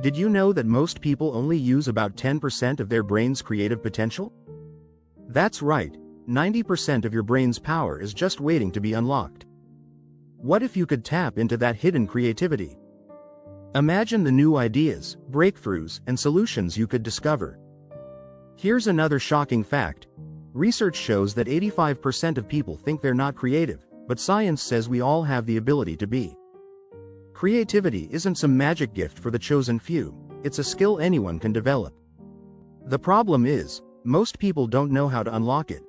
Did you know that most people only use about 10% of their brain's creative potential? That's right, 90% of your brain's power is just waiting to be unlocked. What if you could tap into that hidden creativity? Imagine the new ideas, breakthroughs, and solutions you could discover. Here's another shocking fact. Research shows that 85% of people think they're not creative, but science says we all have the ability to be. Creativity isn't some magic gift for the chosen few, it's a skill anyone can develop. The problem is, most people don't know how to unlock it.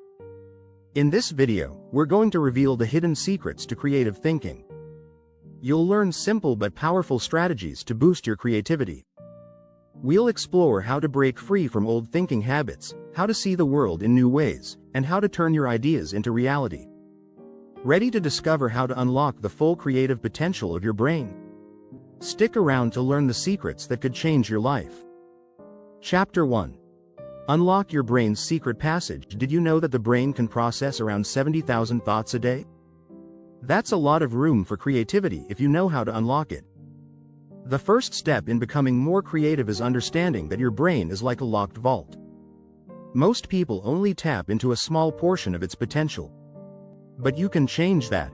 In this video, we're going to reveal the hidden secrets to creative thinking. You'll learn simple but powerful strategies to boost your creativity. We'll explore how to break free from old thinking habits, how to see the world in new ways, and how to turn your ideas into reality. Ready to discover how to unlock the full creative potential of your brain? Stick around to learn the secrets that could change your life. Chapter 1. Unlock your brain's secret passage. Did you know that the brain can process around 70,000 thoughts a day? That's a lot of room for creativity if you know how to unlock it. The first step in becoming more creative is understanding that your brain is like a locked vault. Most people only tap into a small portion of its potential. But you can change that.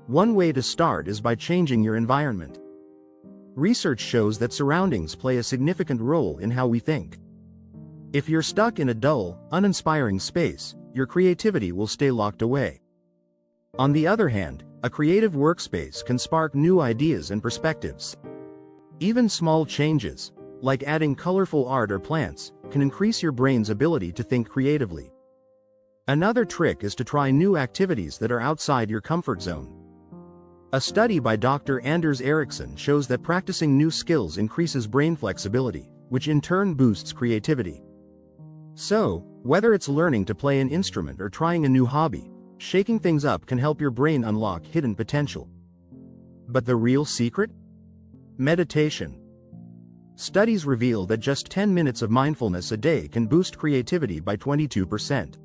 One way to start is by changing your environment. Research shows that surroundings play a significant role in how we think. If you're stuck in a dull, uninspiring space, your creativity will stay locked away. On the other hand, a creative workspace can spark new ideas and perspectives. Even small changes, like adding colorful art or plants, can increase your brain's ability to think creatively. Another trick is to try new activities that are outside your comfort zone. A study by Dr. Anders Ericsson shows that practicing new skills increases brain flexibility, which in turn boosts creativity. So, whether it's learning to play an instrument or trying a new hobby, shaking things up can help your brain unlock hidden potential. But the real secret? Meditation. Studies reveal that just 10 minutes of mindfulness a day can boost creativity by 22%.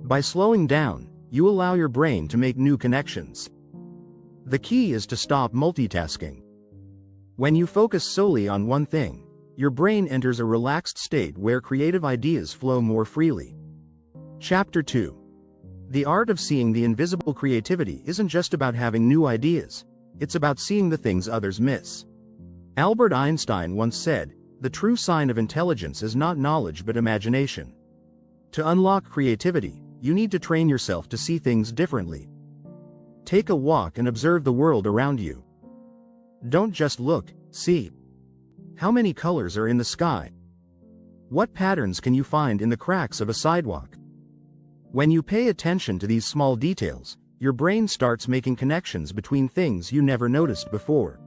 By slowing down, you allow your brain to make new connections. The key is to stop multitasking. When you focus solely on one thing, your brain enters a relaxed state where creative ideas flow more freely. Chapter 2. The art of seeing the invisible. Creativity isn't just about having new ideas, it's about seeing the things others miss. Albert Einstein once said, "The true sign of intelligence is not knowledge but imagination." To unlock creativity, you need to train yourself to see things differently. Take a walk and observe the world around you. Don't just look, see. How many colors are in the sky? What patterns can you find in the cracks of a sidewalk? When you pay attention to these small details, your brain starts making connections between things you never noticed before.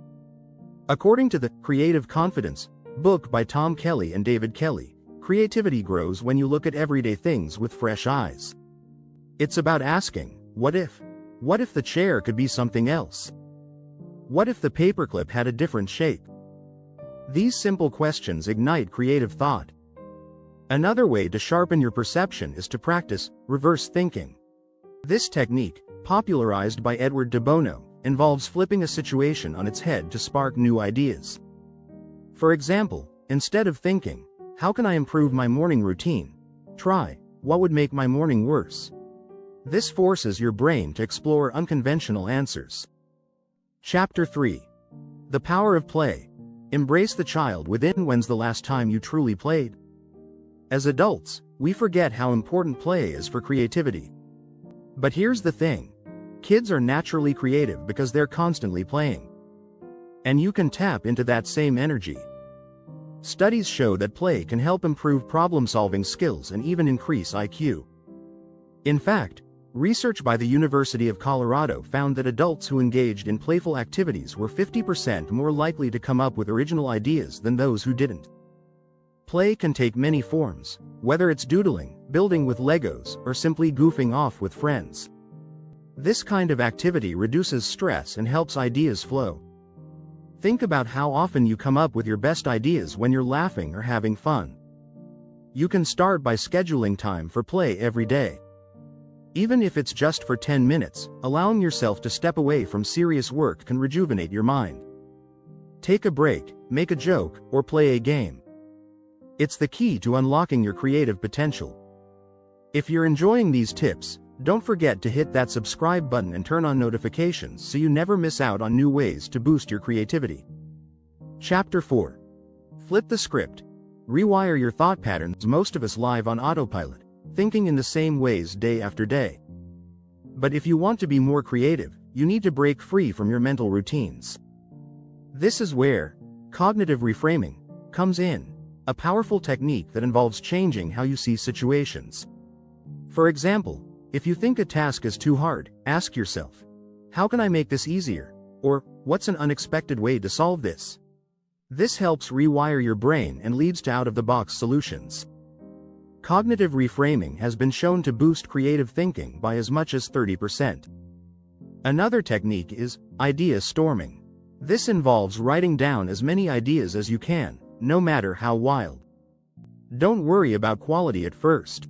According to the Creative Confidence book by Tom Kelly and David Kelly, creativity grows when you look at everyday things with fresh eyes. It's about asking, what if? What if the chair could be something else? What if the paperclip had a different shape? These simple questions ignite creative thought. Another way to sharpen your perception is to practice reverse thinking. This technique, popularized by Edward de Bono, involves flipping a situation on its head to spark new ideas. For example, instead of thinking, "How can I improve my morning routine?" try, "What would make my morning worse?" This forces your brain to explore unconventional answers. Chapter 3. The power of play. Embrace the child within. When's the last time you truly played? As adults, we forget how important play is for creativity. But here's the thing. Kids are naturally creative because they're constantly playing. And you can tap into that same energy. Studies show that play can help improve problem-solving skills and even increase IQ. In fact, research by the University of Colorado found that adults who engaged in playful activities were 50% more likely to come up with original ideas than those who didn't. Play can take many forms, whether it's doodling, building with Legos, or simply goofing off with friends. This kind of activity reduces stress and helps ideas flow. Think about how often you come up with your best ideas when you're laughing or having fun. You can start by scheduling time for play every day. Even if it's just for 10 minutes, allowing yourself to step away from serious work can rejuvenate your mind. Take a break, make a joke, or play a game. It's the key to unlocking your creative potential. If you're enjoying these tips, don't forget to hit that subscribe button and turn on notifications so you never miss out on new ways to boost your creativity. Chapter 4. Flip the script. Rewire your thought patterns. Most of us live on autopilot, thinking in the same ways day after day. But if you want to be more creative, you need to break free from your mental routines. This is where cognitive reframing comes in, a powerful technique that involves changing how you see situations. For example, if you think a task is too hard, ask yourself, how can I make this easier? Or, what's an unexpected way to solve this? This helps rewire your brain and leads to out-of-the-box solutions. Cognitive reframing has been shown to boost creative thinking by as much as 30%. Another technique is idea storming. This involves writing down as many ideas as you can, no matter how wild. Don't worry about quality at first.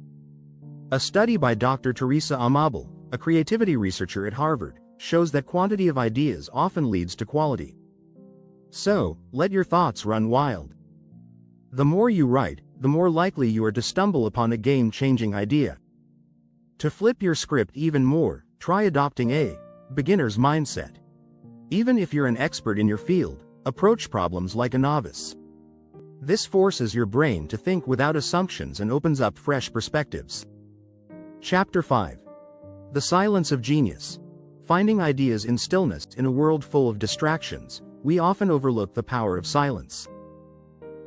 A study by Dr. Teresa Amabile, a creativity researcher at Harvard, shows that quantity of ideas often leads to quality. So, let your thoughts run wild. The more you write, the more likely you are to stumble upon a game-changing idea. To flip your script even more, try adopting a beginner's mindset. Even if you're an expert in your field, approach problems like a novice. This forces your brain to think without assumptions and opens up fresh perspectives. Chapter 5. The Silence of Genius. Finding ideas in stillness. In a world full of distractions, we often overlook the power of silence.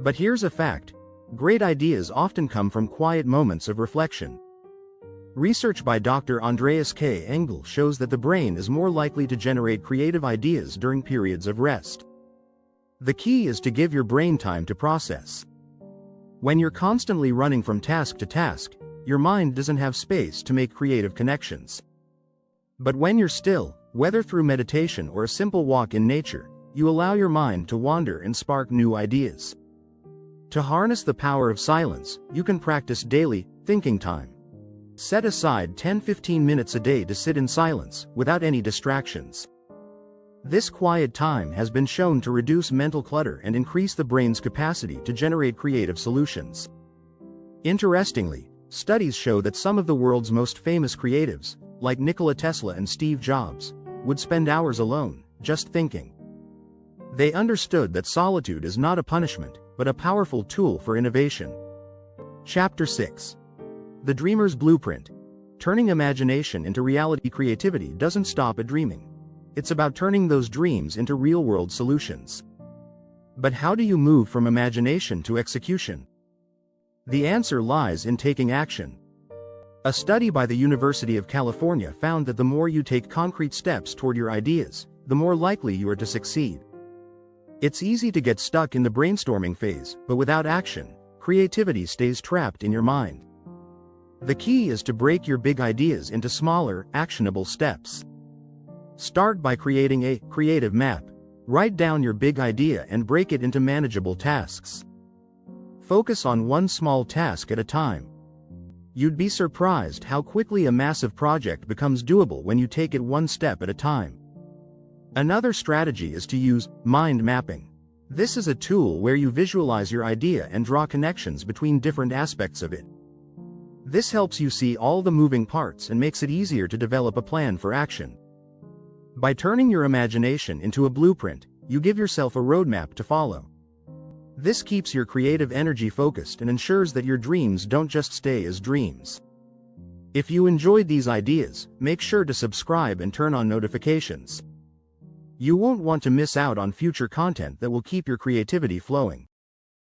But here's a fact: great ideas often come from quiet moments of reflection. Research by Dr. Andreas K. Engel shows that the brain is more likely to generate creative ideas during periods of rest. The key is to give your brain time to process. When you're constantly running from task to task, your mind doesn't have space to make creative connections. But when you're still, whether through meditation or a simple walk in nature, you allow your mind to wander and spark new ideas. To harness the power of silence, you can practice daily thinking time. Set aside 10-15 minutes a day to sit in silence, without any distractions. This quiet time has been shown to reduce mental clutter and increase the brain's capacity to generate creative solutions. Interestingly, studies show that some of the world's most famous creatives, like Nikola Tesla and Steve Jobs, would spend hours alone, just thinking. They understood that solitude is not a punishment, but a powerful tool for innovation. Chapter 6. The Dreamer's Blueprint. Turning imagination into reality. Creativity doesn't stop at dreaming. It's about turning those dreams into real-world solutions. But how do you move from imagination to execution? The answer lies in taking action. A study by the University of California found that the more you take concrete steps toward your ideas, the more likely you are to succeed. It's easy to get stuck in the brainstorming phase, but without action, creativity stays trapped in your mind. The key is to break your big ideas into smaller, actionable steps. Start by creating a creative map. Write down your big idea and break it into manageable tasks. Focus on one small task at a time. You'd be surprised how quickly a massive project becomes doable when you take it one step at a time. Another strategy is to use mind mapping. This is a tool where you visualize your idea and draw connections between different aspects of it. This helps you see all the moving parts and makes it easier to develop a plan for action. By turning your imagination into a blueprint, you give yourself a roadmap to follow. This keeps your creative energy focused and ensures that your dreams don't just stay as dreams. If you enjoyed these ideas, make sure to subscribe and turn on notifications. You won't want to miss out on future content that will keep your creativity flowing.